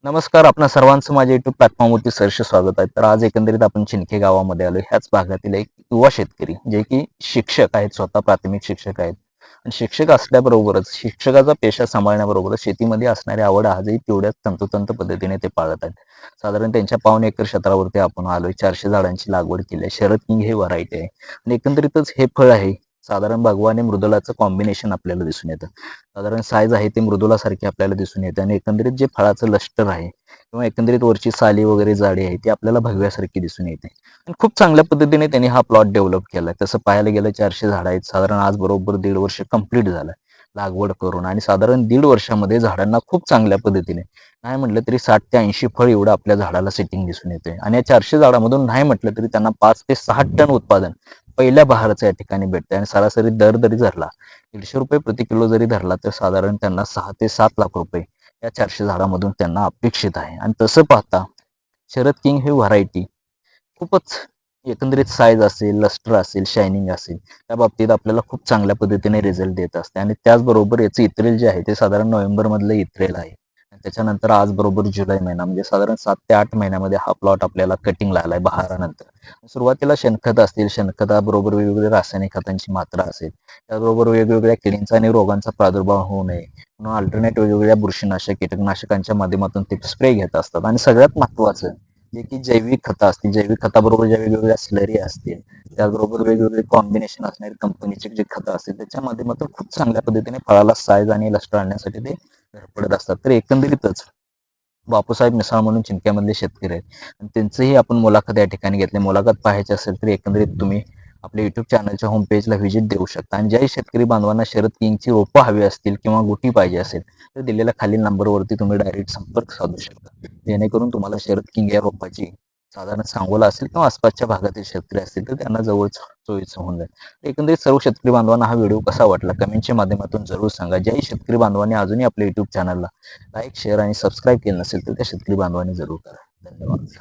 नमस्कार, आपणा सर्वांचं माझ्या युट्यूब प्लॅटफॉर्मवरती सहर्ष स्वागत आहे. तर आज एकंदरीत आपण चिनखे गावामध्ये आलो. ह्याच भागातील एक युवा शेतकरी जे की शिक्षक आहेत, स्वतः प्राथमिक शिक्षक आहेत. आणि शिक्षक असल्याबरोबरच शिक्षकाचा पेशा सांभाळण्याबरोबरच शेतीमध्ये असणारी आवड आजही तेवढ्याच तंतोतंत पद्धतीने ते पाळत आहेत. साधारण त्यांच्या पाऊण एकर क्षेत्रावरती आपण आलोय. 400 झाडांची लागवड केली आहे. शरद किंग हे व्हरायटी आहे आणि एकंदरीतच हे फळ आहे. साधारण भगवा आणि मृदुलाचं कॉम्बिनेशन आपल्याला दिसून येतं. साधारण साईज आहे ते मृदुलासारखी आपल्याला दिसून येते आणि एकंदरीत जे फळाचं लष्टर आहे किंवा एकंदरीत वरची साली वगैरे जाडी आहे ती आपल्याला भगव्यासारखी दिसून येते. आणि खूप चांगल्या पद्धतीने त्यांनी हा प्लॉट डेव्हलप केलाय. तसं पाहायला गेलं 400 झाडं आहेत. साधारण आज बरोबर 1.5 वर्ष कंप्लीट झालं लागवड करून आणि साधारण 1.5 वर्षामध्ये झाडांना खूप चांगल्या पद्धतीने नाही म्हटलं तरी 60 ते 80 फळ एवढं आपल्या झाडाला सेटिंग दिसून येते. आणि या 400 झाडामधून नाही म्हटलं तरी त्यांना 5 ते 6 टन उत्पादन पहिल्या बहाराचं या ठिकाणी भेटते. आणि सरासरी दर जरी धरला 150 रुपये प्रति किलो जरी धरला तर साधारण त्यांना 6 ते 7 लाख रुपये या 400 झाडामधून त्यांना अपेक्षित आहे. आणि तसं पाहता शरद किंग ही व्हरायटी खूपच एकंदरीत साईज असेल, लस्टर असेल, शायनिंग असेल, त्या बाबतीत आपल्याला खूप चांगल्या पद्धतीने रिझल्ट देत असते. आणि त्याचबरोबर याचं इत्रेल जे आहे ते साधारण नोव्हेंबरमधलं इत्रेल आहे. आणि त्याच्यानंतर आज बरोबर जुलै महिना म्हणजे साधारण 7 ते 8 महिन्यामध्ये हा प्लॉट आपल्याला कटिंगला आलाय बहारानंतर. सुरुवातीला शेणखत असतील, शेणखताबरोबर वेगवेगळ्या रासायनिक खतांची मात्रा असेल, त्याचबरोबर वेगवेगळ्या किडींचा आणि रोगांचा प्रादुर्भाव होऊ नये म्हणून अल्टरनेट वेगवेगळ्या बुरशीनाशक, कीटकनाशकांच्या माध्यमातून ते स्प्रे घेत असतात. आणि सगळ्यात महत्त्वाचं जे की जैविक खतं असतील, जैविक खताबरोबर ज्या वेगवेगळ्या स्लरी असतील, त्याचबरोबर वेगवेगळे कॉम्बिनेशन असणारे कंपनीचे जे खतं असतील त्याच्या माध्यमातून खूप चांगल्या पद्धतीने फळाला साईज आणि लष्टर आणण्यासाठी ते धडपडत असतात. तर एकंदरीतच बापूसाहेब मिसाळ म्हणून चिंक्यामधले शेतकरी आहेत आणि त्यांचंही आपण मुलाखत या ठिकाणी घेतली. मुलाखत पाहायची असेल तर एकंदरीत तुम्ही आपल्या युट्यूब चॅनलच्या होम पेजला व्हिजिट देऊ शकता. आणि ज्याही शेतकरी बांधवांना शरद किंगची रोपं हवी असतील किंवा गुटी पाहिजे असेल तर दिलेल्या खालील नंबरवरती तुम्ही डायरेक्ट संपर्क साधू शकता, जेणेकरून तुम्हाला शरद किंग या रोपाची साधारण सांगोला असेल किंवा आसपासच्या भागातील शेतकरी असतील तर त्यांना जवळच सोयीचं होऊन जाईल. एकंदरीत सर्व शेतकरी बांधवांना हा व्हिडिओ कसा वाटला कमेंटच्या माध्यमातून जरूर सांगा. ज्याही शेतकरी बांधवांनी अजूनही आपल्या युट्यूब चॅनलला लाईक, शेअर आणि सबस्क्राईब केलं नसेल तर त्या शेतकरी बांधवांनी जरूर करा. धन्यवाद.